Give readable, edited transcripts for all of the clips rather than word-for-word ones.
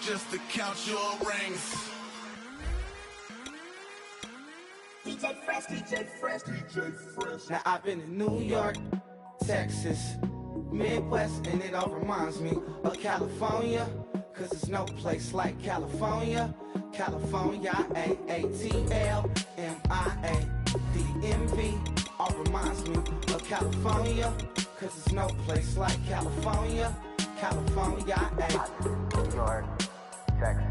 just to count your rings. DJ Fresh, DJ Fresh, DJ Fresh. Now I've been in New York, Texas, Midwest, and it all reminds me of California, cause there's no place like California. California, A-A-T-L-M-I-A-D-M-V, all reminds me of California, cause there's no place like California. California, New York, Texas,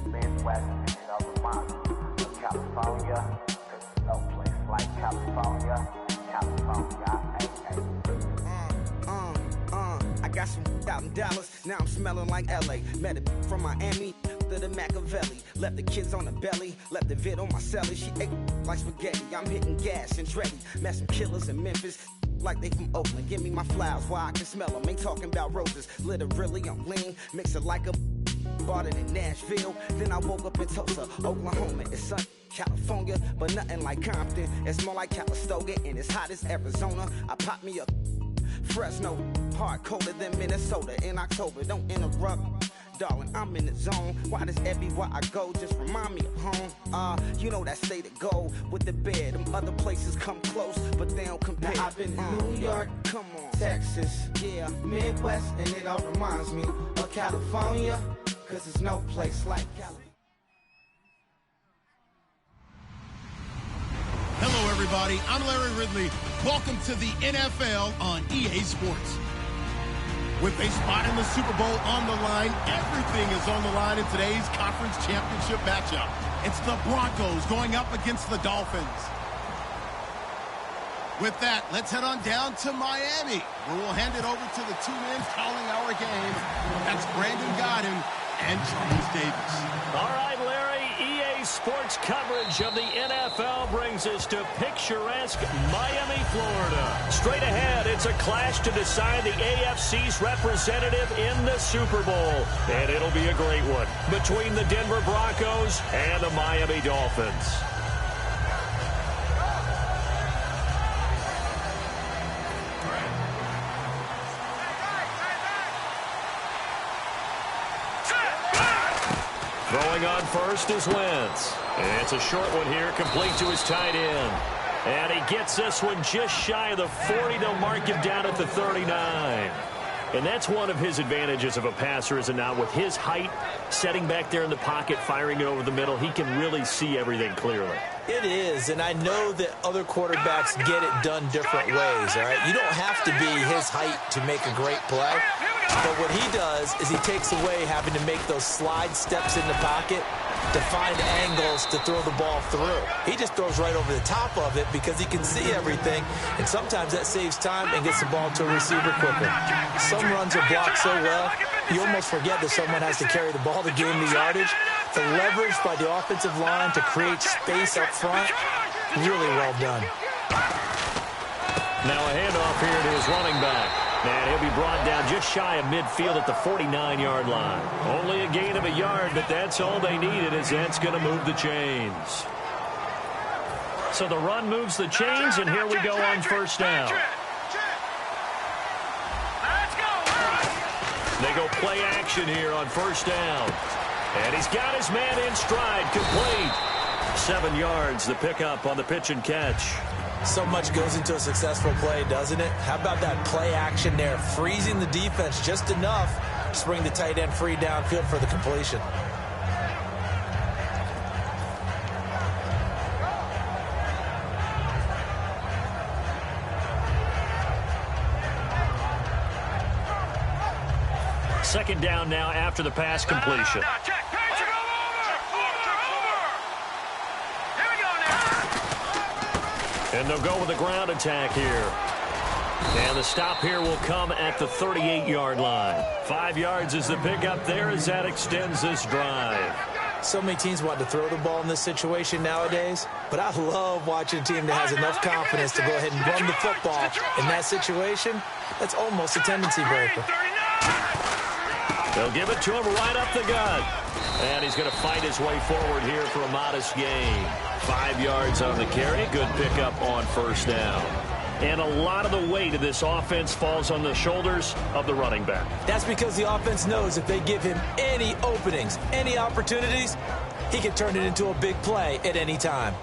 Midwest, and it all reminds me of California, cause there's no place like California. California, I got some out in Dallas, now I'm smelling like LA. Met a from Miami to the Machiavelli. Left the kids on the belly, left the vid on my celly. She ate like spaghetti, I'm hitting gas and Dreddy. Met some killers in Memphis, like they from Oakland. Give me my flowers while I can smell them. Ain't talking about roses, literally I'm lean. Mix it like a bought it in Nashville. Then I woke up in Tulsa, Oklahoma. It's sunny, California, but nothing like Compton. It's more like Calistoga and it's hot as Arizona. I pop me a Fresno, hard colder than Minnesota in October. Don't interrupt, darling, I'm in the zone. Why does everywhere I go just remind me of home? You know that state of gold with the bed. Them other places come close, but they don't compare. Now I've been in New York, come on, Texas, yeah, Midwest, and it all reminds me of California, cause there's no place like California. Hello, everybody. I'm Larry Ridley. Welcome to the NFL on EA Sports. With a spot in the Super Bowl on the line, everything is on the line in today's conference championship matchup. It's the Broncos going up against the Dolphins. With that, let's head on down to Miami, where we'll hand it over to the two men calling our game. That's Brandon Godden and Charles Davis. All right, Larry. EA Sports coverage of the NFL brings us to picturesque Miami, Florida. Straight ahead, it's a clash to decide the AFC's representative in the Super Bowl. And it'll be a great one between the Denver Broncos and the Miami Dolphins. Throwing on first is Wentz. And it's a short one here, complete to his tight end. And he gets this one just shy of the 40. They'll mark him down at the 39. And that's one of his advantages of a passer, is it not? With his height, setting back there in the pocket, firing it over the middle, he can really see everything clearly. It is, and I know that other quarterbacks get it done different ways, all right? You don't have to be his height to make a great play. But what he does is he takes away having to make those slide steps in the pocket to find angles to throw the ball through. He just throws right over the top of it because he can see everything, and sometimes that saves time and gets the ball to a receiver quicker. Some runs are blocked so well, you almost forget that someone has to carry the ball to gain the yardage. The leverage by the offensive line to create space up front, really well done. Now a handoff here to his running back. And he'll be brought down just shy of midfield at the 49-yard line. Only a gain of a yard, but that's all they needed, as that's going to move the chains. So the run moves the chains, and here we go on first down. They go play action here on first down. And he's got his man in stride, complete. 7 yards, the pickup on the pitch and catch. So much goes into a successful play, doesn't it? How about that play action there, freezing the defense just enough to bring the tight end free downfield for the completion. Second down now after the pass completion. And they'll go with a ground attack here. And the stop here will come at the 38-yard line. 5 yards is the pickup there as that extends this drive. So many teams want to throw the ball in this situation nowadays, but I love watching a team that has enough confidence to go ahead and run the football. In that situation, that's almost a tendency breaker. They'll give it to him right up the gut. And he's going to fight his way forward here for a modest gain. 5 yards on the carry. Good pickup on first down. and a lot of the weight of this offense falls on the shoulders of the running back. That's because the offense knows if they give him any openings, any opportunities, he can turn it into a big play at any time.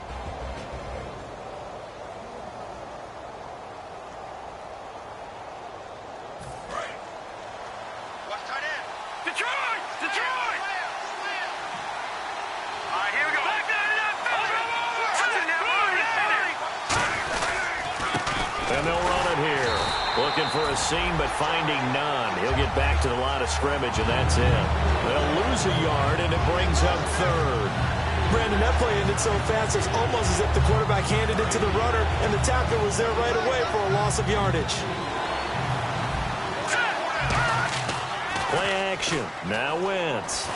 And they'll run it here. Looking for a seam, but finding none. He'll get back to the line of scrimmage, and that's it. They'll lose a yard, and it brings up third. Brandon, that play ended so fast, it's almost as if the quarterback handed it to the runner, and the tackler was there right away for a loss of yardage. Play action. Now Wentz.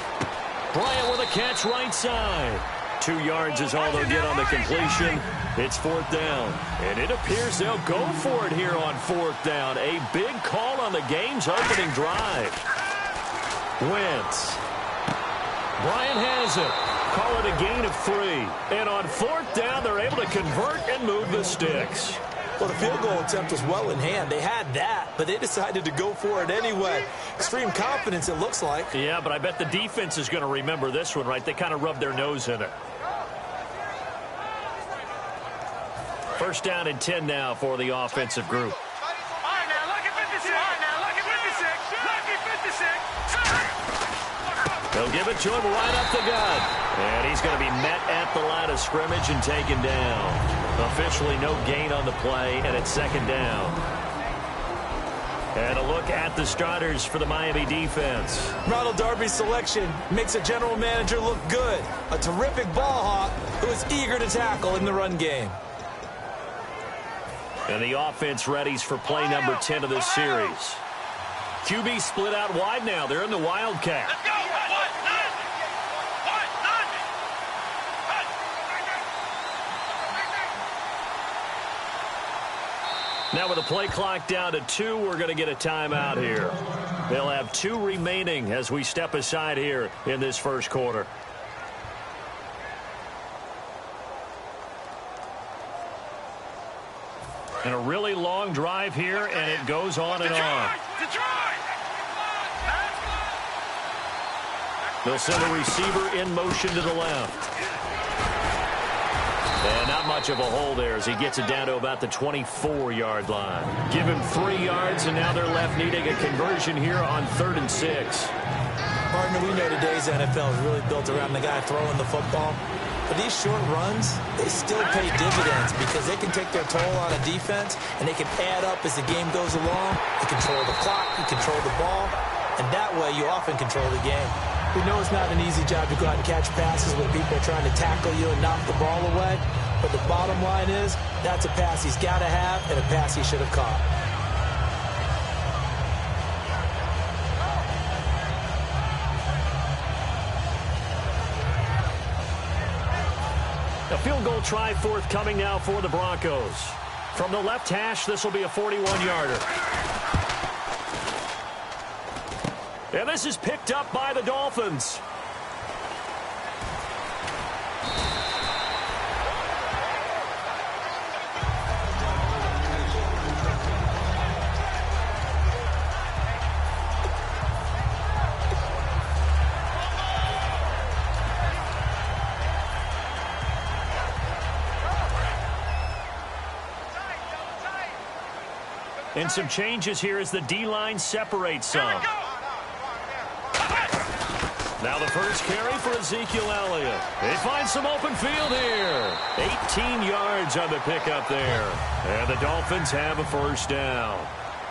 Bryant with a catch right side. 2 yards is all they'll get on the completion. It's 4th down. And it appears they'll go for it here on 4th down. A big call on the game's opening drive. Wentz. Bryant has it. Call it a gain of 3. And on 4th down, they're able to convert and move the sticks. Well, the field goal attempt was well in hand. They had that, but they decided to go for it anyway. Extreme confidence, it looks like. Yeah, but I bet the defense is going to remember this one, right? They kind of rubbed their nose in it. 1st down and 10 now for the offensive group. They'll give it to him right up the gut. And he's going to be met at the line of scrimmage and taken down. Officially no gain on the play, and it's 2nd down. And a look at the starters for the Miami defense. Ronald Darby's selection makes a general manager look good. A terrific ball hawk who is eager to tackle in the run game. And the offense readies for play number 10 of this series. QB split out wide now. They're in the Wildcat. Let's go! Now with the play clock down to 2, we're going to get a timeout here. They'll have 2 remaining as we step aside here in this 1st quarter. And a really long drive here, and it goes on and on. They'll send a receiver in motion to the left. And not much of a hole there as he gets it down to about the 24-yard line. Give him 3 yards, and now they're left needing a conversion here on 3rd and 6. Partner, we know today's NFL is really built around the guy throwing the football. But these short runs, they still pay dividends because they can take their toll on a defense, and they can add up as the game goes along. You control the clock, you control the ball, and that way you often control the game. We know it's not an easy job to go out and catch passes when people are trying to tackle you and knock the ball away. But the bottom line is, that's a pass he's got to have and a pass he should have caught. A field goal try forthcoming now for the Broncos. From the left hash, this will be a 41-yarder. And this is picked up by the Dolphins. And some changes here as the D-line separates some. Now the first carry for Ezekiel Elliott. They find some open field here. 18 yards on the pickup there. And the Dolphins have a 1st down.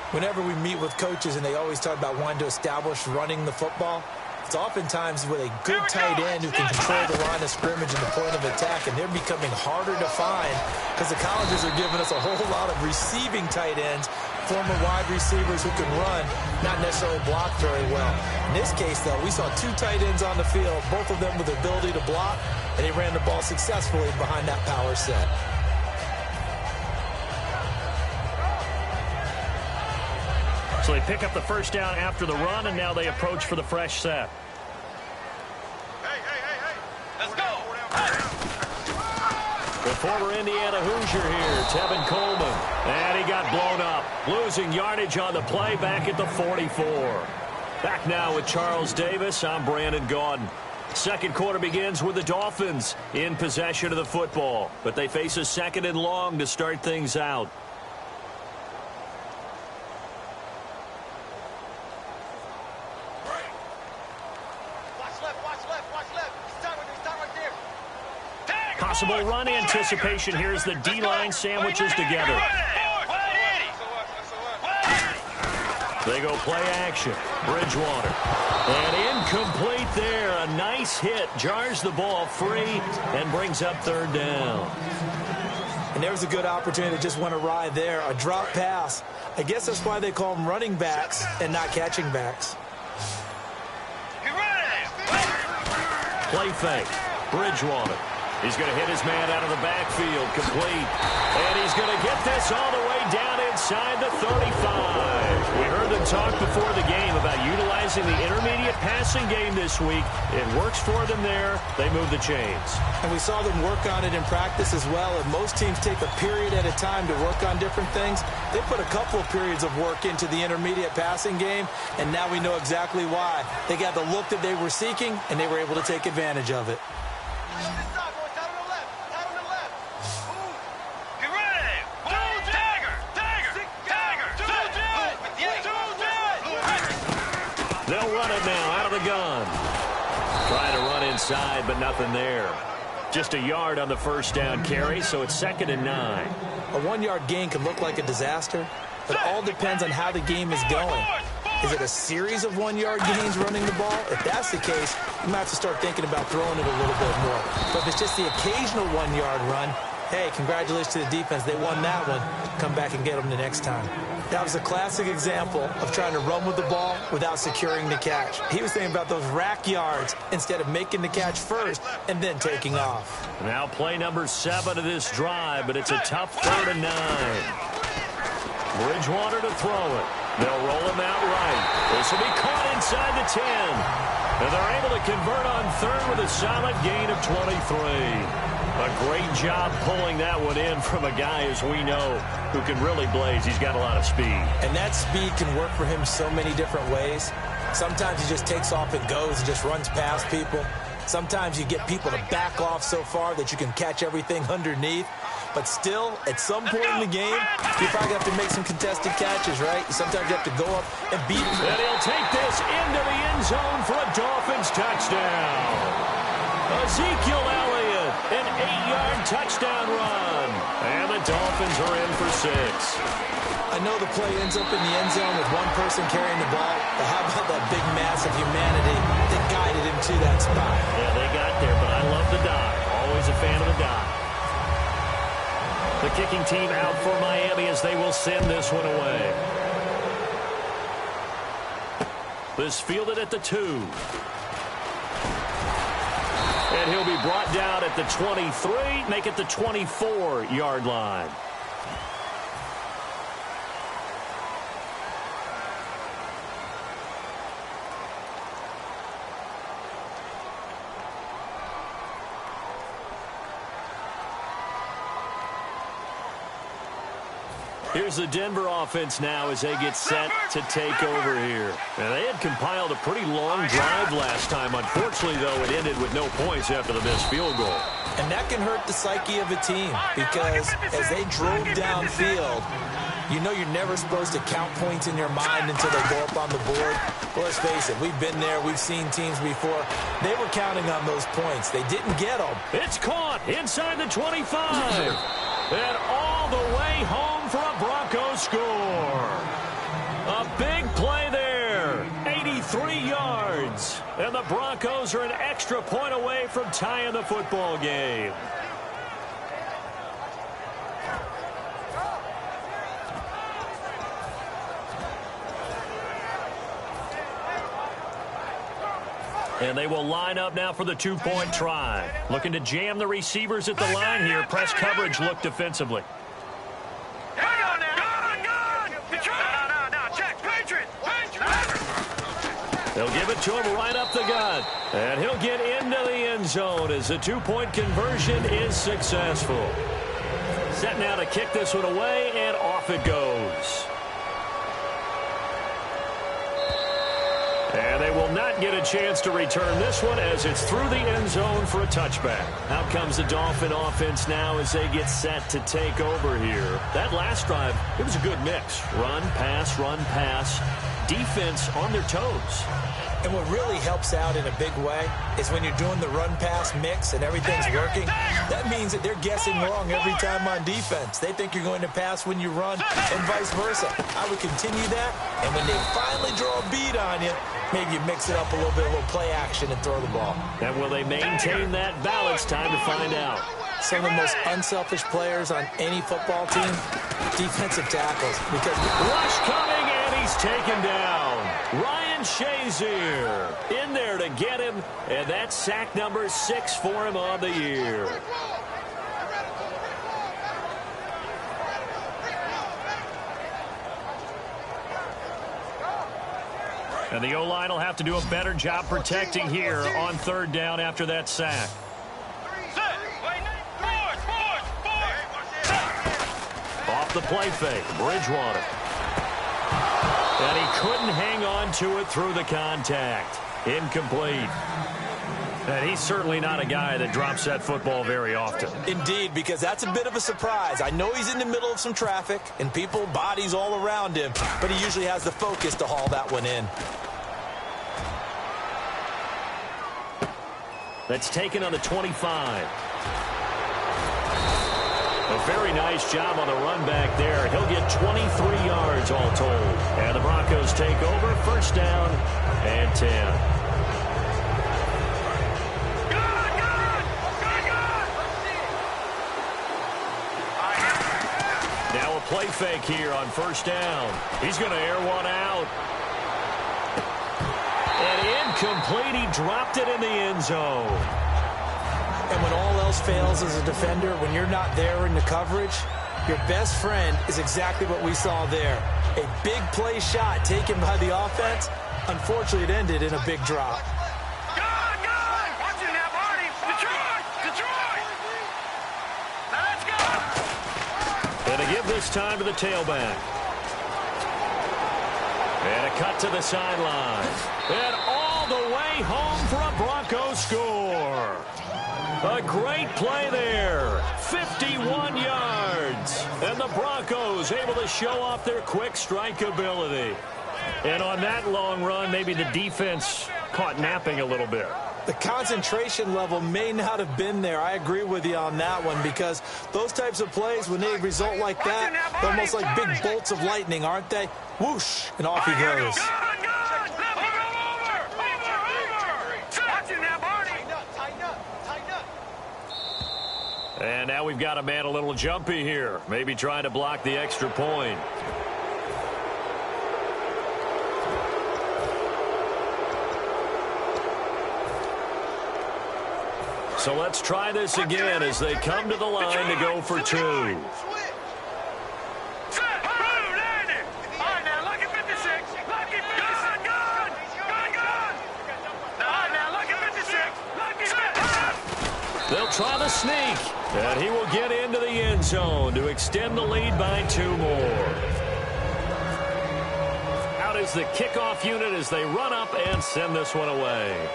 Whenever we meet with coaches and they always talk about wanting to establish running the football, it's oftentimes with a good tight end who can control the line of scrimmage and the point of attack, and they're becoming harder to find because the colleges are giving us a whole lot of receiving tight ends, former wide receivers who can run, not necessarily block very well. In this case, though, we saw 2 tight ends on the field, both of them with the ability to block, and they ran the ball successfully behind that power set. So they pick up the 1st down after the run, and now they approach for the fresh set. Hey. Let's go. The former Indiana Hoosier here, Tevin Coleman. And he got blown up, losing yardage on the play back at the 44. Back now with Charles Davis. I'm Brandon Gaudin. Second quarter begins with the Dolphins in possession of the football, but they face a 2nd and long to start things out. Possible run anticipation. Here's the D-line sandwiches together. They go play action. Bridgewater. And incomplete there. A nice hit. Jars the ball free and brings up 3rd down. And there was a good opportunity to just went awry there. A drop pass. I guess that's why they call them running backs and not catching backs. Play fake. Bridgewater. He's going to hit his man out of the backfield. Complete. And he's going to get this all the way down inside the 35. We heard them talk before the game about utilizing the intermediate passing game this week. It works for them there. They move the chains. And we saw them work on it in practice as well. And most teams take a period at a time to work on different things. They put a couple of periods of work into the intermediate passing game, and now we know exactly why. They got the look that they were seeking, and they were able to take advantage of it. They'll run it now out of the gun. Trying to run inside, but nothing there. Just a yard on the first down carry, so it's 2nd and 9. A 1-yard gain can look like a disaster, but it all depends on how the game is going. Is it a series of 1-yard gains running the ball? If that's the case, you might have to start thinking about throwing it a little bit more. But if it's just the occasional 1-yard run, hey, congratulations to the defense. They won that one. Come back and get them the next time. That was a classic example of trying to run with the ball without securing the catch. He was thinking about those rack yards instead of making the catch first and then taking off. Now play number 7 of this drive, but it's a tough 3rd and 9. Bridgewater to throw it. They'll roll him out right. This will be caught inside the 10. And they're able to convert on 3rd with a solid gain of 23. A great job pulling that one in from a guy, as we know, who can really blaze. He's got a lot of speed. And that speed can work for him so many different ways. Sometimes he just takes off and goes and just runs past people. Sometimes you get people to back off so far that you can catch everything underneath. But still, at some point in the game, you probably have to make some contested catches, right? Sometimes you have to go up and beat him. And he'll take this into the end zone for a Dolphins touchdown. Ezekiel Elliott, an 8-yard touchdown run. And the Dolphins are in for 6. I know the play ends up in the end zone with one person carrying the ball, but how about that big mass of humanity that guided him to that spot? Yeah, they got there, but I love the dive. Always a fan of the dive. The kicking team out for Miami as they will send this one away. This fielded at the 2. And he'll be brought down at the 23, make it the 24-yard line. Here's the Denver offense now as they get set to take over here. Now, they had compiled a pretty long drive last time. Unfortunately, though, it ended with no points after the missed field goal. And that can hurt the psyche of a team because as they drove downfield, you know you're never supposed to count points in your mind until they go up on the board. Well, let's face it, we've been there. We've seen teams before. They were counting on those points. They didn't get them. It's caught inside the 25. And all the way home for a Broncos score. A big play there. 83 yards. And the Broncos are an extra point away from tying the football game. And they will line up now for the two-point try. Looking to jam the receivers at the line here. Press coverage look defensively. They'll give it to him right up the gut. And he'll get into the end zone as the two-point conversion is successful. Set now to kick this one away, and off it goes. And they will not get a chance to return this one as it's through the end zone for a touchback. Out comes the Dolphin offense now as they get set to take over here. That last drive, it was a good mix. Run, pass, defense on their toes. And what really helps out in a big way is when you're doing the run-pass mix and everything's working, that means that they're guessing wrong every time on defense. They think you're going to pass when you run and vice versa. I would continue that, and when they finally draw a beat on you, maybe you mix it up a little bit, a little play action and throw the ball. And will they maintain that balance? Time to find out. Some of the most unselfish players on any football team, defensive tackles. Because rush coming, and he's taken down. Ryan Shazier in there to get him, and that's sack number 6 for him on the year. And the O-line will have to do a better job protecting here on third down after that sack. Off the play fake, Bridgewater. And he couldn't hang on to it through the contact. Incomplete. And he's certainly not a guy that drops that football very often. Indeed, because that's a bit of a surprise. I know he's in the middle of some traffic and people, bodies all around him, but he usually has the focus to haul that one in. That's taken on the 25. A very nice job on the run back there. He'll get 23 yards all told. And the Broncos take over, first down and 10. Now a play fake here on first down. He's going to air one out. And incomplete. He dropped it in the end zone. And when all else fails as a defender, when you're not there in the coverage, your best friend is exactly what we saw there. A big play shot taken by the offense. Unfortunately, it ended in a big drop. And to give this time to the tailback. And a cut to the sideline. And all the way home for a Broncos score. A great play there. 51 yards. And the Broncos able to show off their quick strike ability. And on that long run, maybe the defense caught napping a little bit. The concentration level may not have been there. I agree with you on that one, because those types of plays, when they result like that, they're almost like big bolts of lightning, aren't they? Whoosh, and off he goes. And now we've got a man a little jumpy here. Maybe trying to block the extra point. So let's try this again as they come to the line to go for two. They'll try the sneak. And he will get into the end zone to extend the lead by 2 more. Out is the kickoff unit as they run up and send this one away.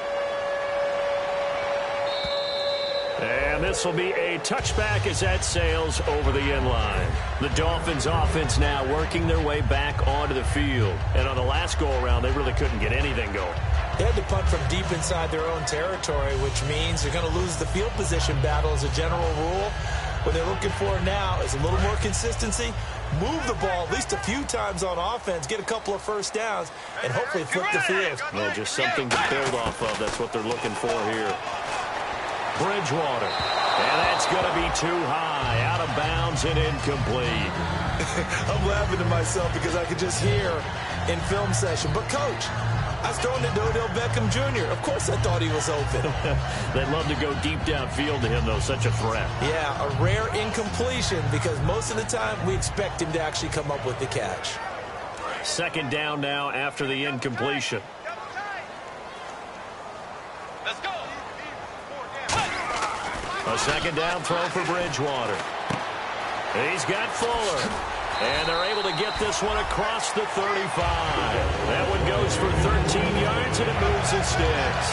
And this will be a touchback as that sails over the end line. The Dolphins offense now working their way back onto the field. And on the last go-around, they really couldn't get anything going. They had to punt from deep inside their own territory, which means they're going to lose the field position battle as a general rule. What they're looking for now is a little more consistency, move the ball at least a few times on offense, get a couple of first downs, and hopefully flip the field. Yeah, just something to build off of. That's what they're looking for here. Bridgewater. And that's going to be too high, out of bounds and incomplete. I'm laughing to myself because I could just hear in film session, but Coach, I was throwing it to Odell Beckham Jr. Of course I thought he was open. They'd love to go deep downfield to him, though. Such a threat. Yeah, a rare incompletion because most of the time we expect him to actually come up with the catch. Second down now after the incompletion. A second down throw for Bridgewater. He's got Fuller. And they're able to get this one across the 35. That one goes for 13 yards, and it moves the sticks.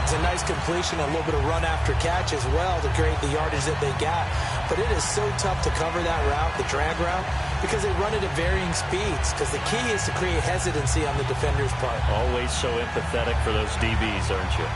It's a nice completion, a little bit of run after catch as well to create the yardage that they got. But it is so tough to cover that route, the drag route, because they run it at varying speeds. Because the key is to create hesitancy on the defender's part. Always so empathetic for those DBs, aren't you?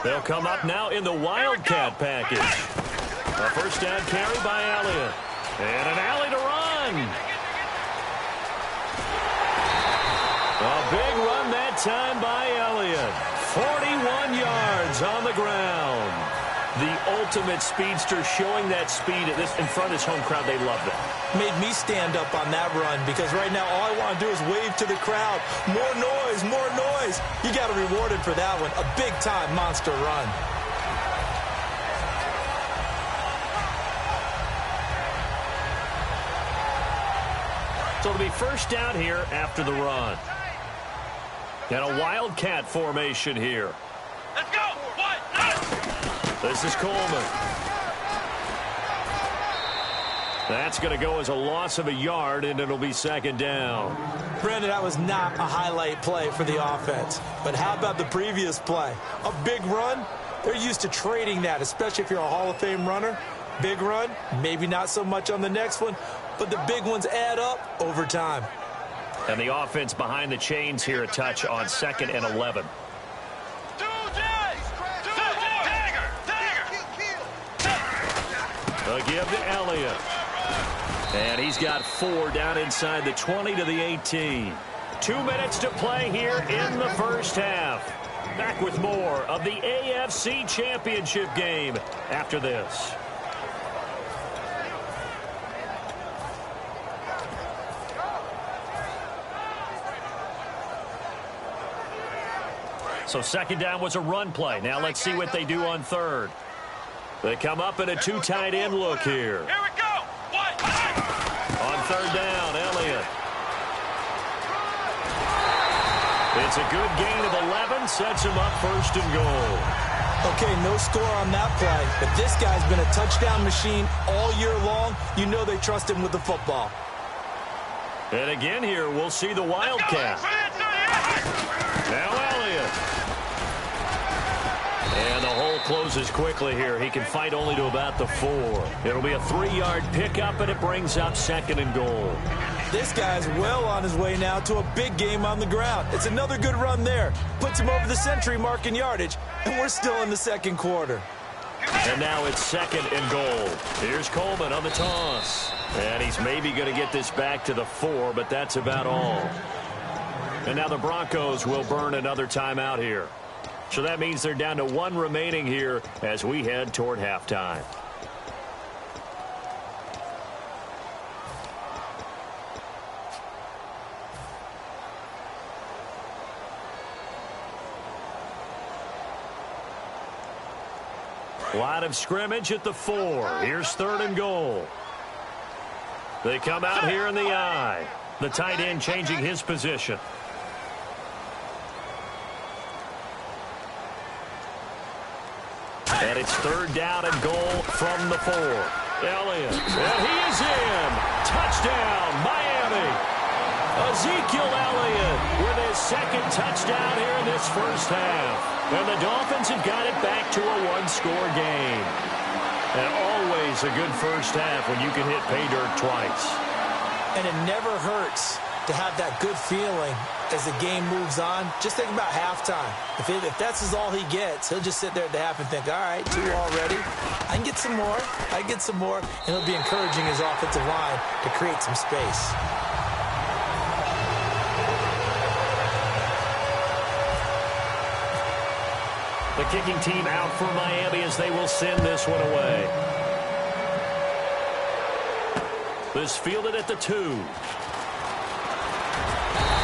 They'll come up now in the Wildcat package. A first down carry by Elliott. And an alley to run. A big run that time by Elliott. 41 yards on the ground. The ultimate speedster, showing that speed in front of his home crowd. They love that. Made me stand up on that run because right now all I want to do is wave to the crowd. More noise, more noise. You got to reward it for that one. A big-time monster run. So it'll be first down here after the run. And a Wildcat formation here. Let's go! This is Coleman. That's going to go as a loss of a yard, and it'll be second down. Brandon, that was not a highlight play for the offense. But how about the previous play? A big run? They're used to trading that, especially if you're a Hall of Fame runner. Big run, maybe not so much on the next one, but the big ones add up over time. And the offense behind the chains here, a touch on 2nd and 11. A give to Elliott. And he's got 4 down inside the 20 to the 18. 2 minutes to play here in the first half. Back with more of the AFC Championship game after this. So second down was a run play. Now let's see what they do on third. They come up in a 2 tight end look here. Here we go! On third down, Elliott. It's a good gain of 11, sets him up first and goal. Okay, no score on that play, but this guy's been a touchdown machine all year long. You know they trust him with the football. And again here, we'll see the Wildcat. Now Elliott. And the hole closes quickly here. He can fight only to about the 4. It'll be a 3-yard pickup, and it brings up second and goal. This guy's well on his way now to a big game on the ground. It's another good run there. Puts him over the century mark in yardage, and we're still in the second quarter. And now it's second and goal. Here's Coleman on the toss. And he's maybe going to get this back to the 4, but that's about all. And now the Broncos will burn another timeout here. So that means they're down to 1 remaining here as we head toward halftime. Line of scrimmage at the 4. Here's third and goal. They come out here in the I. The tight end changing his position. And it's third down and goal from the 4. Elliott. And he is in. Touchdown, Miami. Ezekiel Elliott with his second touchdown here in this first half. And the Dolphins have got it back to a 1-score game. And always a good first half when you can hit pay dirt twice. And it never hurts to have that good feeling as the game moves on. Just think about halftime. If that's all he gets, he'll just sit there at the half and think, all right, 2 already. I can get some more. I can get some more. And he'll be encouraging his offensive line to create some space. The kicking team out for Miami as they will send this one away. This fielded at the 2.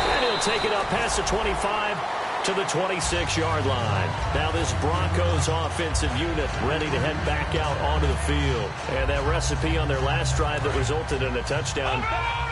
And he'll take it up past the 25 to the 26-yard line. Now this Broncos offensive unit ready to head back out onto the field. And that recipe on their last drive that resulted in a touchdown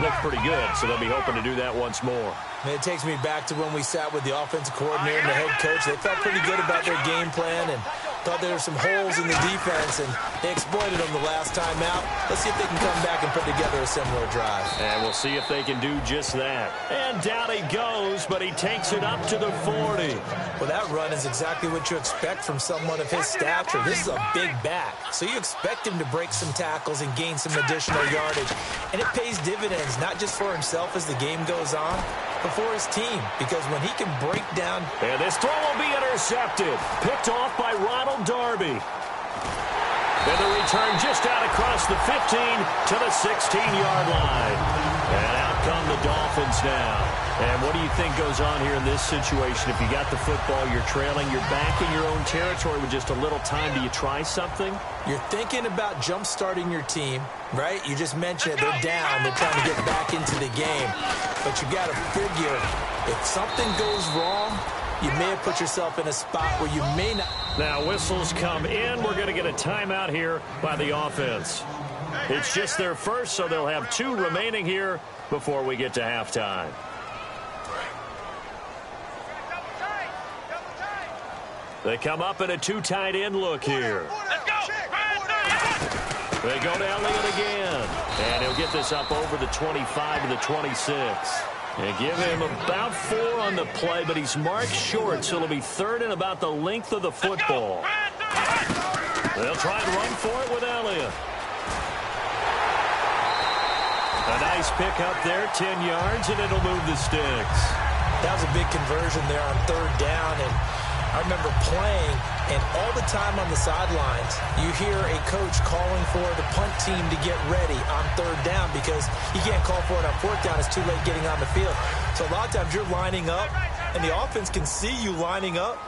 looked pretty good, so they'll be hoping to do that once more. And it takes me back to when we sat with the offensive coordinator and the head coach. They felt pretty good about their game plan and thought there were some holes in the defense, and they exploited them the last time out. Let's see if they can come back and put together a similar drive. And we'll see if they can do just that. And down he goes, but he takes it up to the 40. Well, that run is exactly what you expect from someone of his stature. This is a big back, so you expect him to break some tackles and gain some additional yardage. And it pays dividends, not just for himself as the game goes on, but for his team, because when he can break down... And this throw will be intercepted. Picked off by Ronald Darby. And the return just out across the 15 to the 16-yard line. And out come the Dolphins now. And what do you think goes on here in this situation? If you got the football, you're trailing, you're back in your own territory with just a little time. Do you try something? You're thinking about jump-starting your team, right? You just mentioned it. They're down. They're trying to get back into the game. But you got to figure, if something goes wrong, you may have put yourself in a spot where you may not. Now whistles come in. We're going to get a timeout here by the offense. It's just their first, so they'll have 2 remaining here before we get to halftime. They come up in a 2 tight end look here. They go to Elliott again. And he'll get this up over the 25 to the 26. And give him about 4 on the play, but he's marked short, so it'll be 3rd and about the length of the football. They'll try and run for it with Elliott. A nice pick up there, 10 yards, and it'll move the sticks. That was a big conversion there on 3rd down, and I remember playing, and all the time on the sidelines, you hear a coach calling for the punt team to get ready on 3rd down because you can't call for it on 4th down. It's too late getting on the field. So a lot of times you're lining up, and the offense can see you lining up.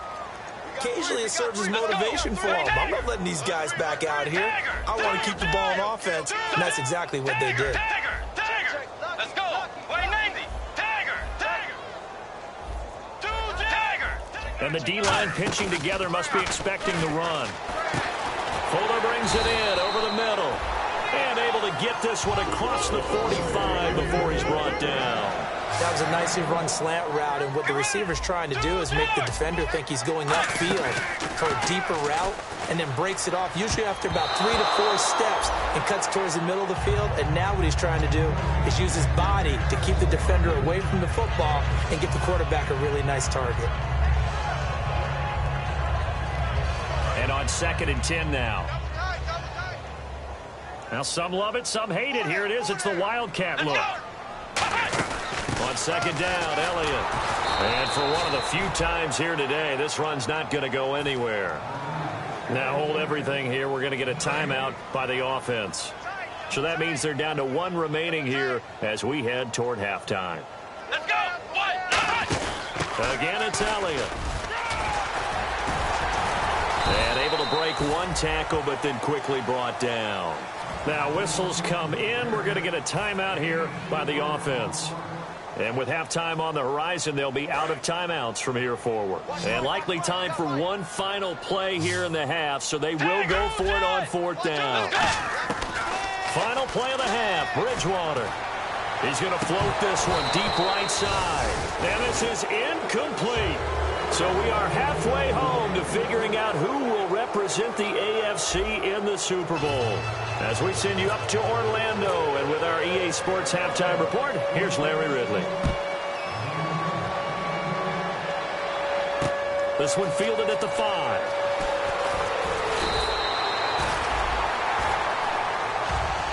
Occasionally it serves as motivation for them. I'm not letting these guys back out here. I want to keep the ball in offense, and that's exactly what they did. Let's go. And the D-line pinching together must be expecting the run. Fuller brings it in over the middle. And able to get this one across the 45 before he's brought down. That was a nicely run slant route, and what the receiver's trying to do is make the defender think he's going upfield for a deeper route, and then breaks it off, usually after about 3 to 4 steps, and cuts towards the middle of the field. And now what he's trying to do is use his body to keep the defender away from the football and get the quarterback a really nice target. And on 2nd and 10 now. Now some love it, some hate it. Here it is. It's the Wildcat look. On 2nd down, Elliott. And for one of the few times here today, this run's not going to go anywhere. Now hold everything here. We're going to get a timeout by the offense. So that means they're down to 1 remaining here as we head toward halftime. Let's go. Again, it's Elliott. And able to break 1 tackle, but then quickly brought down. Now whistles come in. We're going to get a timeout here by the offense. And with halftime on the horizon, they'll be out of timeouts from here forward. And likely time for 1 final play here in the half, so they will go for it on 4th down. Final play of the half, Bridgewater. He's going to float this one deep right side. And this is incomplete. So we are halfway home to figuring out who will represent the AFC in the Super Bowl. As we send you up to Orlando, and with our EA Sports Halftime Report, here's Larry Ridley. This one fielded at the 5.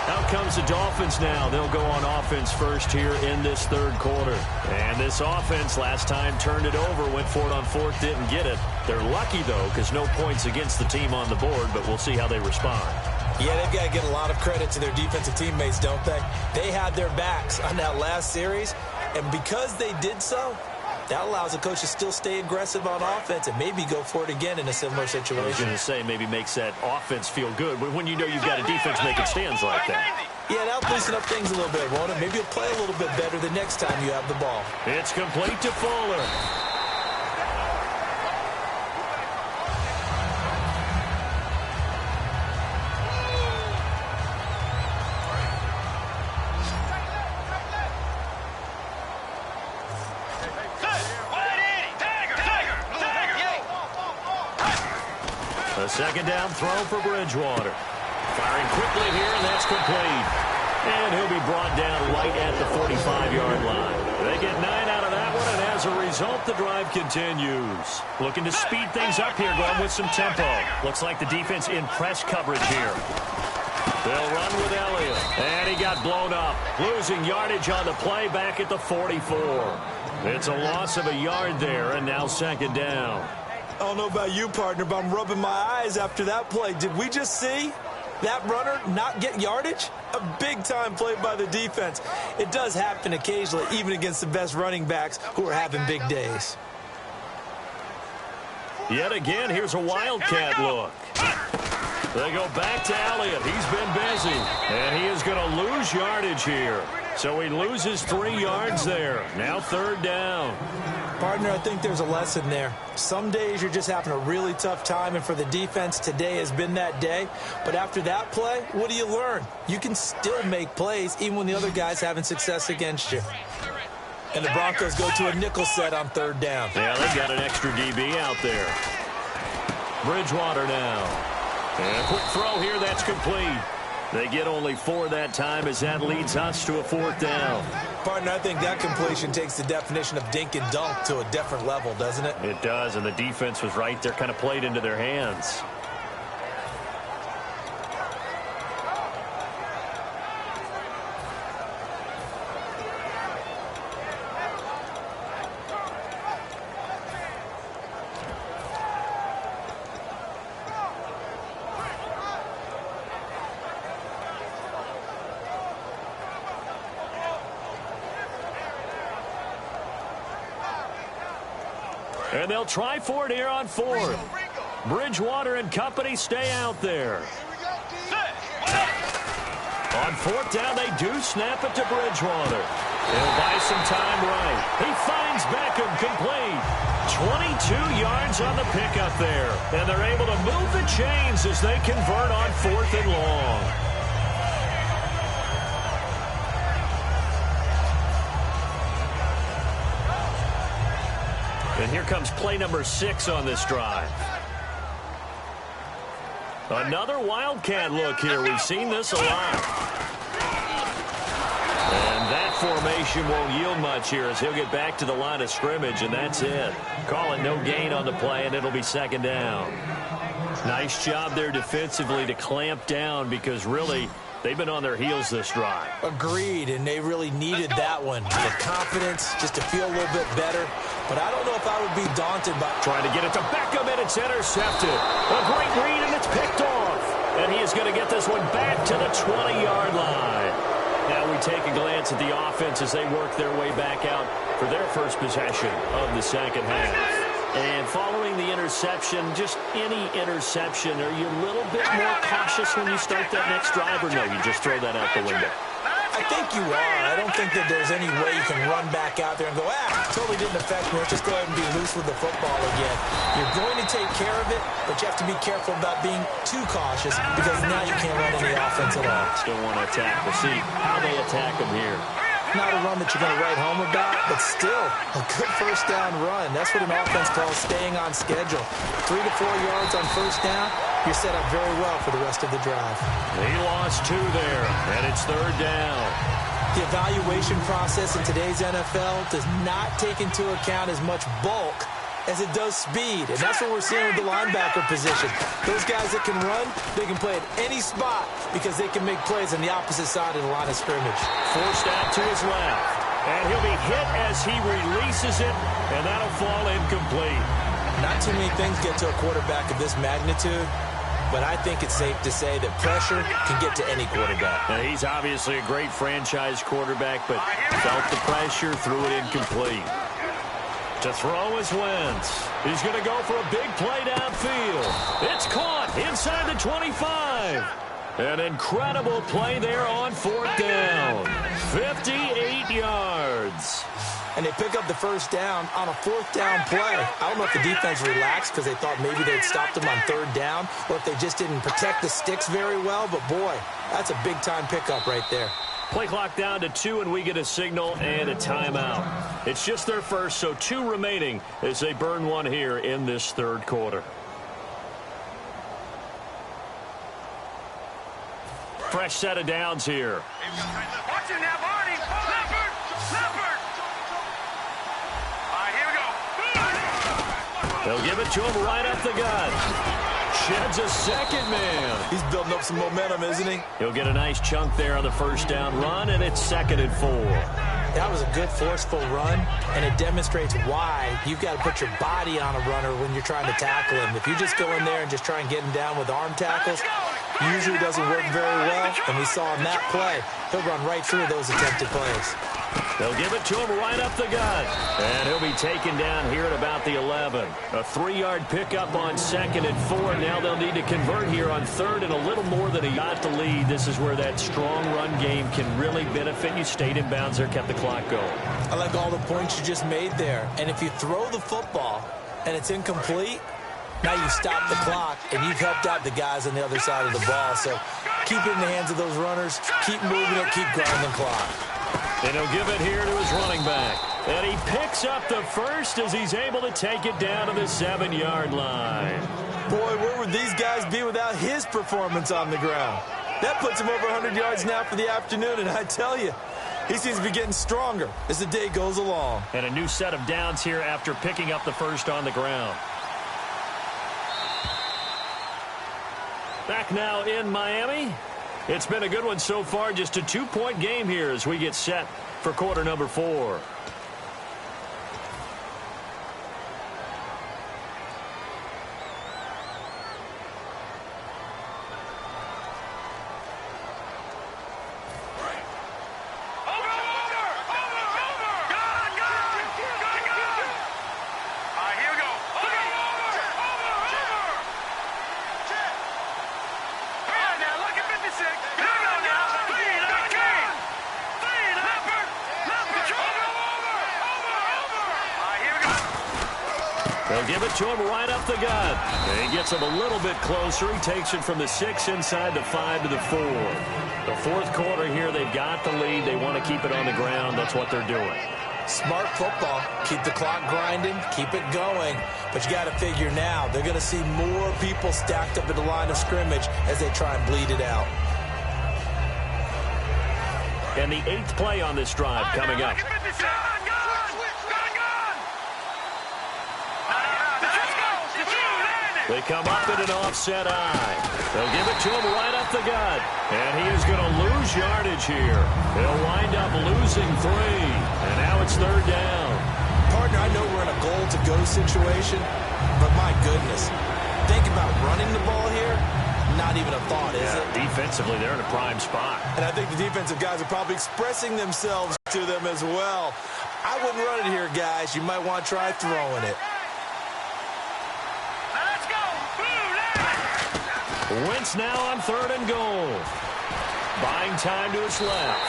Out comes the Dolphins now. They'll go on offense first here in this 3rd quarter. And this offense last time turned it over, went for it on 4th, didn't get it. They're lucky, though, because no points against the team on the board, but we'll see how they respond. Yeah, they've got to get a lot of credit to their defensive teammates, don't they? They had their backs on that last series, and because they did so, that allows the coach to still stay aggressive on offense and maybe go for it again in a similar situation. I was going to say, maybe makes that offense feel good when you know you've got a defense making stands like that. Yeah, that'll loosen up things a little bit, won't it? Maybe you'll play a little bit better the next time you have the ball. It's complete to Fuller. A second down throw for Bridgewater. Firing quickly here, and that's complete. And he'll be brought down right at the 45-yard line. They get 9 out of that one, and as a result, the drive continues. Looking to speed things up here, going with some tempo. Looks like the defense in press coverage here. They'll run with Elliott, and he got blown up. Losing yardage on the play back at the 44. It's a loss of a yard there, and now second down. I don't know about you, partner, but I'm rubbing my eyes after that play. Did we just see that runner not get yardage? A big-time play by the defense. It does happen occasionally, even against the best running backs who are having big days. Yet again, here's a Wildcat look. They go back to Elliott. He's been busy, and he is going to lose yardage here. So he loses 3 yards there. Now third down. Partner, I think there's a lesson there. Some days you're just having a really tough time, and for the defense, today has been that day. But after that play, what do you learn? You can still make plays even when the other guy's having success against you. And the Broncos go to a nickel set on third down. Yeah, they've got an extra DB out there. Bridgewater now. And a quick throw here, that's complete. They get only 4 that time as that leads us to a fourth down. Partner, I think that completion takes the definition of dink and dunk to a different level, doesn't it? It does, and the defense was right there, kind of played into their hands. And they'll try for it here on fourth. Bridgewater and company stay out there. On fourth down, they do snap it to Bridgewater. He'll buy some time right. He finds Beckham complete. 22 yards on the pickup there. And they're able to move the chains as they convert on 4th and long. And here comes play number 6 on this drive. Another Wildcat look here. We've seen this a lot. And that formation won't yield much here as he'll get back to the line of scrimmage, and that's it. Call it no gain on the play, and it'll be second down. Nice job there defensively to clamp down because really they've been on their heels this drive. Agreed, and they really needed that one. The confidence just to feel a little bit better. But I don't know if I would be daunted by trying to get it to Beckham, and it's intercepted. A great read, and it's picked off. And he is going to get this one back to the 20-yard line. Now we take a glance at the offense as they work their way back out for their first possession of the second half. And following the interception, just any interception, are you a little bit more cautious when you start that next drive, or no, you just throw that out the window? I think you are. I don't think that there's any way you can run back out there and go, totally didn't affect me. Let's just go ahead and be loose with the football again. You're going to take care of it, but you have to be careful about being too cautious because now you can't run any offense at all. Still want to attack. We'll see how they attack them here. Not a run that you're going to write home about, but still a good first down run. That's what an offense calls staying on schedule. 3 to 4 yards on first down. You're set up very well for the rest of the drive. He lost 2 there, and it's third down. The evaluation process in today's NFL does not take into account as much bulk as it does speed, and that's what we're seeing with the linebacker position. Those guys that can run, they can play at any spot because they can make plays on the opposite side of the line of scrimmage. Forced out to his left, and he'll be hit as he releases it, and that'll fall incomplete. Not too many things get to a quarterback of this magnitude, but I think it's safe to say that pressure can get to any quarterback. Now, he's obviously a great franchise quarterback, but felt the pressure, threw it incomplete. To throw is Wentz. He's going to go for a big play downfield. It's caught inside the 25. An incredible play there on fourth down. 58 yards. And they pick up the first down on a fourth down play. I don't know if the defense relaxed because they thought maybe they'd stopped them on third down or if they just didn't protect the sticks very well. But, boy, that's a big-time pickup right there. Play clock down to 2, and we get a signal and a timeout. It's just their first, so 2 remaining as they burn one here in this third quarter. fresh set of downs here. Watch it now, Barney. Leopard. Leopard. All right, here we go. They'll give it to him right up the gut. Sheds a second man. He's building up some momentum, isn't he? He'll get a nice chunk there on the first down run, and it's 2nd and 4. That was a good, forceful run, and it demonstrates why you've got to put your body on a runner when you're trying to tackle him. If you just go in there and just try and get him down with arm tackles, usually doesn't work very well, and we saw in that play, he'll run right through those attempted plays. They'll give it to him right up the gut. And he'll be taken down here at about the 11. A 3-yard pickup on 2nd and 4. Now they'll need to convert here on 3rd and a little more than a yacht to lead. This is where that strong run game can really benefit you. Stayed in bounds there, kept the clock going. I like all the points you just made there. And if you throw the football and it's incomplete, now you stop the clock and you've helped out the guys on the other side of the ball. So keep it in the hands of those runners. Keep moving it. Keep grinding clock. And he'll give it here to his running back. And he picks up the first as he's able to take it down to the 7-yard line. Boy, where would these guys be without his performance on the ground? That puts him over 100 yards now for the afternoon, and I tell you, he seems to be getting stronger as the day goes along. And a new set of downs here after picking up the first on the ground. Back now in Miami. It's been a good one so far. Just a 2-point game here as we get set for quarter number 4. They'll give it to him right up the gut. And he gets him a little bit closer. He takes it from the 6 inside the 5 to the 4. The fourth quarter here, they've got the lead. They want to keep it on the ground. That's what they're doing. Smart football. Keep the clock grinding. Keep it going. But you got to figure now, they're going to see more people stacked up at the line of scrimmage as they try and bleed it out. And the 8th play on this drive coming up. They come up in an offset eye. They'll give it to him right up the gut. And he is going to lose yardage here. He'll wind up losing 3. And now it's 3rd down. Partner, I know we're in a goal-to-go situation, but my goodness. Think about running the ball here. Not even a thought, is it? Defensively, they're in a prime spot. And I think the defensive guys are probably expressing themselves to them as well. I wouldn't run it here, guys. You might want to try throwing it. Wentz now on 3rd and goal. Buying time to his left.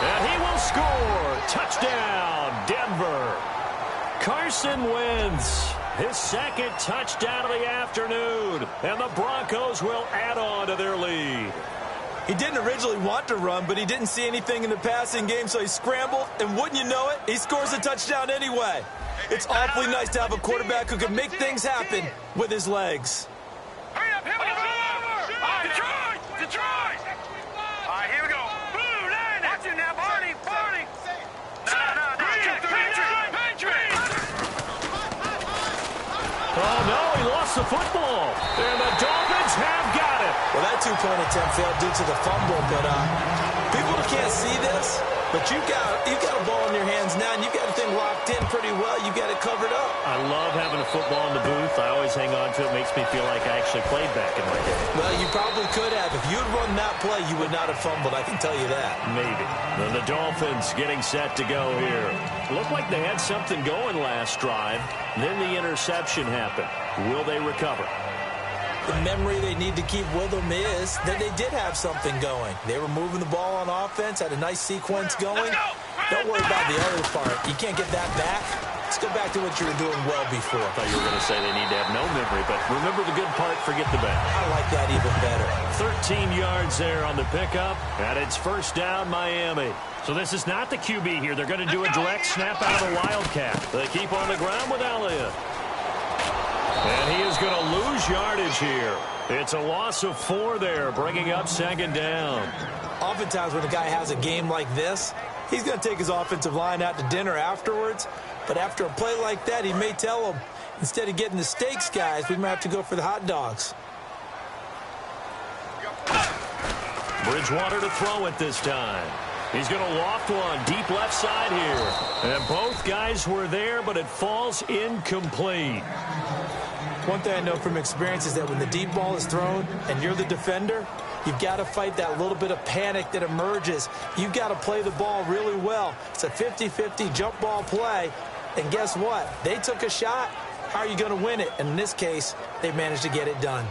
And he will score. Touchdown, Denver. Carson Wentz, his 2nd touchdown of the afternoon. And the Broncos will add on to their lead. He didn't originally want to run, but he didn't see anything in the passing game, so he scrambled. And wouldn't you know it, he scores a touchdown anyway. It's awfully nice to have a quarterback who can make things happen with his legs. Hurry up, hit me. Detroit! All right, here we go. Blue line. Watch it now, Barney. No. Patriot. Oh, no, he lost the football. And the Dolphins have got it. Well, that 2-point attempt failed due to the fumble, but people can't see this. But you've got a ball in your hands now, and you've got the thing locked in pretty well. You've got it covered up. I love having a football in the booth. I always hang on to it. It makes me feel like I actually played back in my day. Well, you probably could have. If you had run that play, you would not have fumbled. I can tell you that. Maybe. Then the Dolphins getting set to go here. Looked like they had something going last drive. Then the interception happened. Will they recover? The memory they need to keep with them is that they did have something going. They were moving the ball on offense, had a nice sequence going. Don't worry about the other part. You can't get that back. Let's go back to what you were doing well before. I thought you were going to say they need to have no memory, but remember the good part, forget the bad. I like that even better. 13 yards there on the pickup, and it's 1st down Miami. So this is not the QB here. They're going to do a direct snap out of the Wildcat. They keep on the ground with Elliott. And he is going to lose yardage here. It's a loss of 4 there, bringing up second down. Oftentimes when a guy has a game like this, he's going to take his offensive line out to dinner afterwards. But after a play like that, he may tell them, instead of getting the steaks, guys, we might have to go for the hot dogs. Bridgewater to throw it this time. He's going to loft one deep left side here. And both guys were there, but it falls incomplete. One thing I know from experience is that when the deep ball is thrown and you're the defender, you've got to fight that little bit of panic that emerges. You've got to play the ball really well. It's a 50-50 jump ball play. And guess what? They took a shot. How are you going to win it? And in this case, they managed to get it done.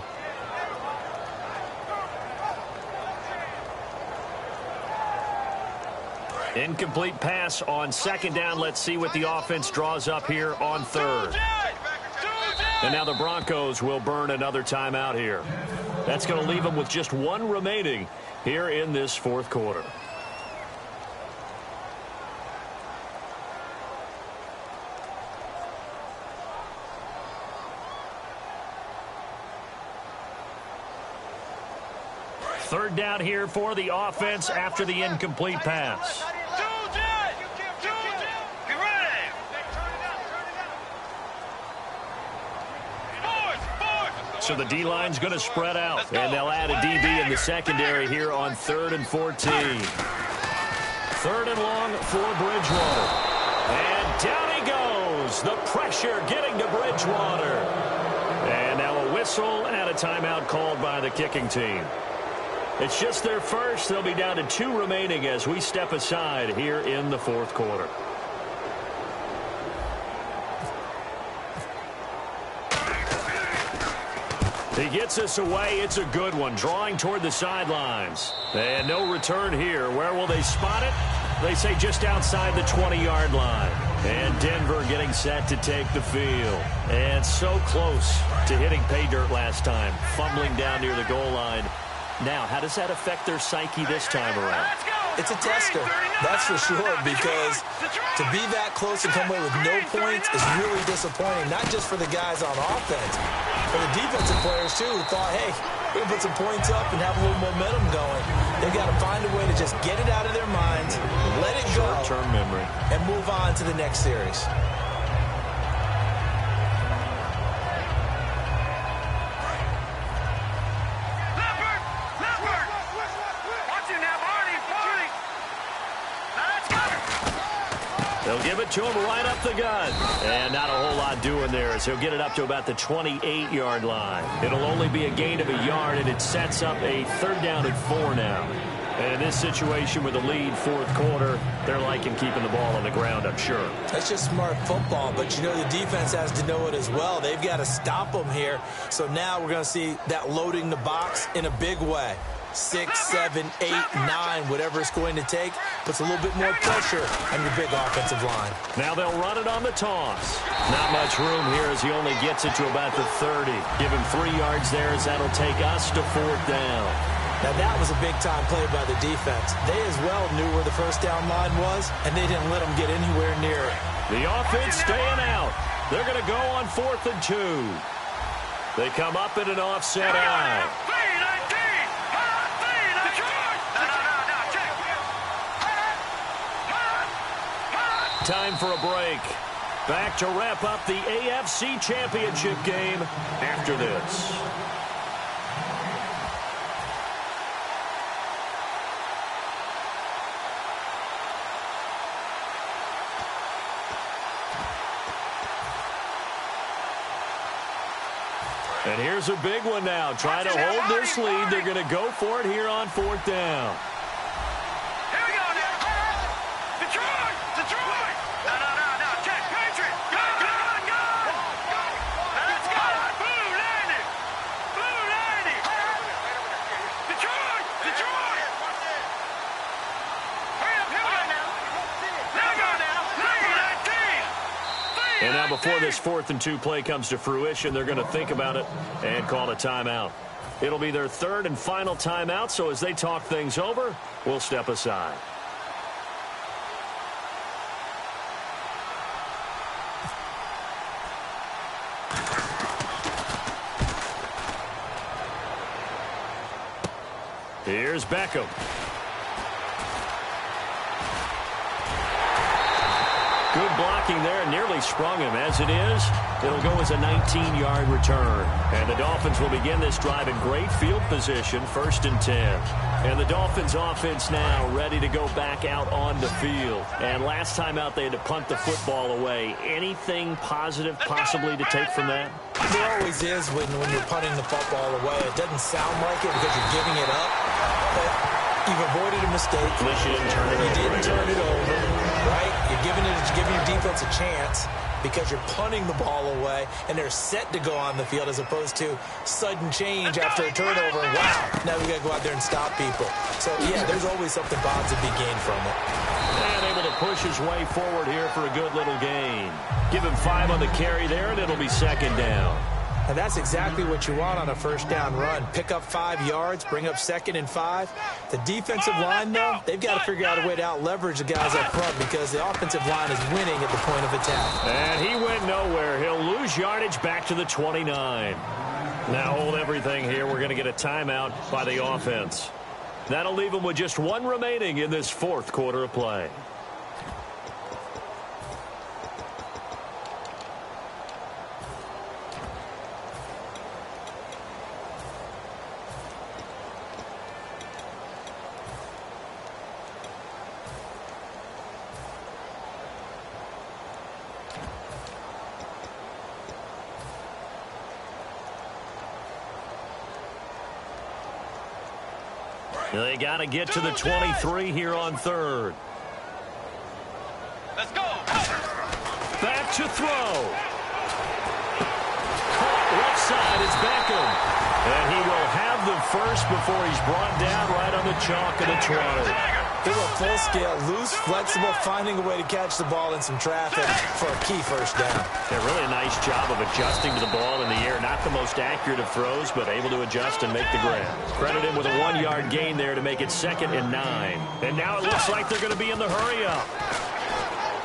Incomplete pass on second down. Let's see what the offense draws up here on third. And now the Broncos will burn another timeout here. That's going to leave them with just 1 remaining here in this fourth quarter. Third down here for the offense after the incomplete pass. So the D-line's going to spread out, and they'll add a DB in the secondary here on 3rd and 14. 3rd and long for Bridgewater. And down he goes. The pressure getting to Bridgewater. And now a whistle and a timeout called by the kicking team. It's just their first. They'll be down to 2 remaining as we step aside here in the fourth quarter. He gets us away. It's a good one. Drawing toward the sidelines. And no return here. Where will they spot it? They say just outside the 20-yard line. And Denver getting set to take the field. And so close to hitting pay dirt last time. Fumbling down near the goal line. Now, how does that affect their psyche this time around? It's a tester, that's for sure, because to be that close and come away with no points is really disappointing, not just for the guys on offense, for the defensive players, too, who thought, hey, we can put some points up and have a little momentum going. They've got to find a way to just get it out of their minds, let it go, short-term memory, and move on to the next series. They'll give it to him right up the gut. And not a whole lot doing there as he'll get it up to about the 28-yard line. It'll only be a gain of a yard, and it sets up a 3rd down and 4 now. And in this situation with a lead fourth quarter, they're liking keeping the ball on the ground, I'm sure. That's just smart football, but you know the defense has to know it as well. They've got to stop them here. So now we're going to see that loading the box in a big way. 6, 7, 8, 9, whatever it's going to take, puts a little bit more pressure on your big offensive line. Now they'll run it on the toss. Not much room here as he only gets it to about the 30. Give him 3 yards there as that'll take us to 4th down. Now that was a big-time play by the defense. They as well knew where the first down line was, and they didn't let them get anywhere near it. The offense staying out. They're going to go on 4th and 2. They come up in an offset eye. Time for a break. Back to wrap up the AFC Championship game after this. And here's a big one now. Trying to hold this lead. They're going to go for it here on 4th down. And now before this 4th and 2 play comes to fruition, they're going to think about it and call a timeout. It'll be their 3rd and final timeout, so as they talk things over, we'll step aside. Here's Beckham. Good blocking there, nearly sprung him. As it is, it'll go as a 19-yard return. And the Dolphins will begin this drive in great field position, 1st and 10. And the Dolphins offense now ready to go back out on the field. And last time out, they had to punt the football away. Anything positive possibly to take from that? There always is when you're punting the football away. It doesn't sound like it because you're giving it up, but you've avoided a mistake. At least you didn't turn it over. You didn't turn it over, right? You're giving your defense a chance because you're punting the ball away, and they're set to go on the field as opposed to sudden change after a turnover. Wow, now we got to go out there and stop people. So, yeah, there's always something positive to be gained from it. And able to push his way forward here for a good little gain. Give him 5 on the carry there, and it'll be 2nd down. And that's exactly what you want on a 1st down run. Pick up 5 yards, bring up 2nd and 5. The defensive line, though, they've got to figure out a way to out-leverage the guys up front because the offensive line is winning at the point of attack. And he went nowhere. He'll lose yardage back to the 29. Now hold everything here. We're going to get a timeout by the offense. That'll leave them with just 1 remaining in this 4th quarter of play. They got to get to the 23 here on 3rd. Let's go. Back to throw. Caught left side. It's Beckham. And he will have the first before he's brought down right on the chalk of the 20. They were full scale, loose, flexible, finding a way to catch the ball in some traffic for a key 1st down. Yeah, really a nice job of adjusting to the ball in the air. Not the most accurate of throws, but able to adjust and make the grab. Credit him with a 1-yard gain there to make it 2nd and 9. And now it looks like they're going to be in the hurry-up.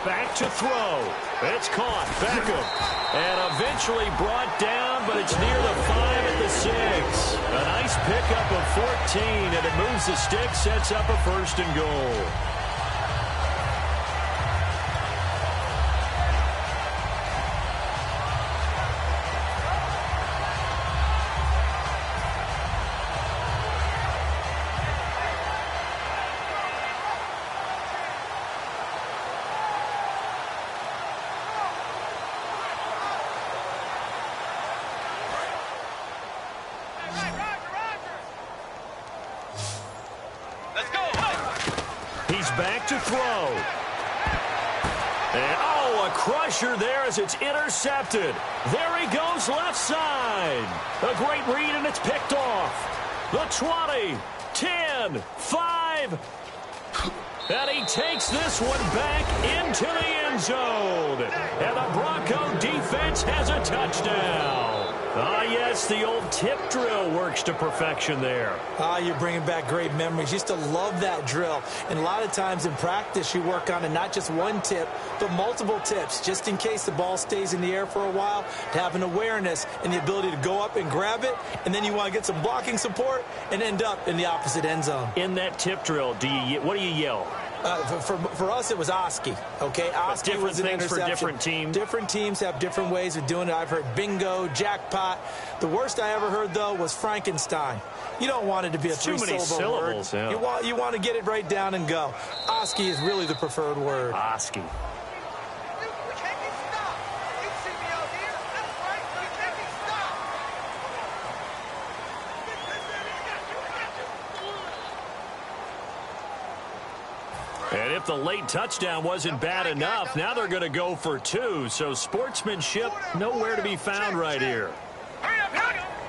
Back to throw. It's caught. Beckham. And eventually brought down, but it's near the 5 at the 6. A nice pickup of 14, and it moves the stick, sets up a 1st and goal. Back to throw. And, a crusher there as it's intercepted. There he goes left side. A great read, and it's picked off. The 20, 10, 5. And he takes this one back into the end zone. And the Bronco defense has a touchdown. Yes, the old tip drill works to perfection there. You're bringing back great memories. Used to love that drill. And a lot of times in practice, you work on it, not just one tip, but multiple tips, just in case the ball stays in the air for a while, to have an awareness and the ability to go up and grab it, and then you want to get some blocking support and end up in the opposite end zone. In that tip drill, what do you yell? For us, it was Oski. Okay, Oski was an interception. For different teams. Different teams have different ways of doing it. I've heard bingo, jackpot. The worst I ever heard, though, was Frankenstein. You don't want it to be a three-syllable word. Yeah. You want to get it right down and go. Oski is really the preferred word. Oski. And if the late touchdown wasn't bad enough, now they're going to go for 2. So sportsmanship nowhere to be found right here.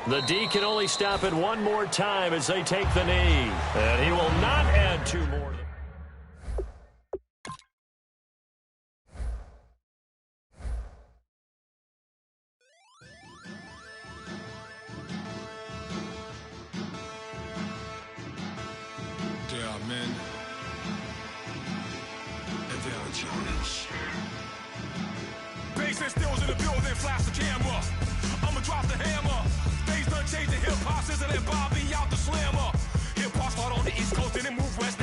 The D can only stop it one more time as they take the knee. And he will not add 2 more. Yeah, man. Bass and stills in the building, flash the camera. I'ma drop the hammer. Things done changed the hip hop, sizzle and Bobby out the slammer. Hip hop start on the East Coast, then it move west.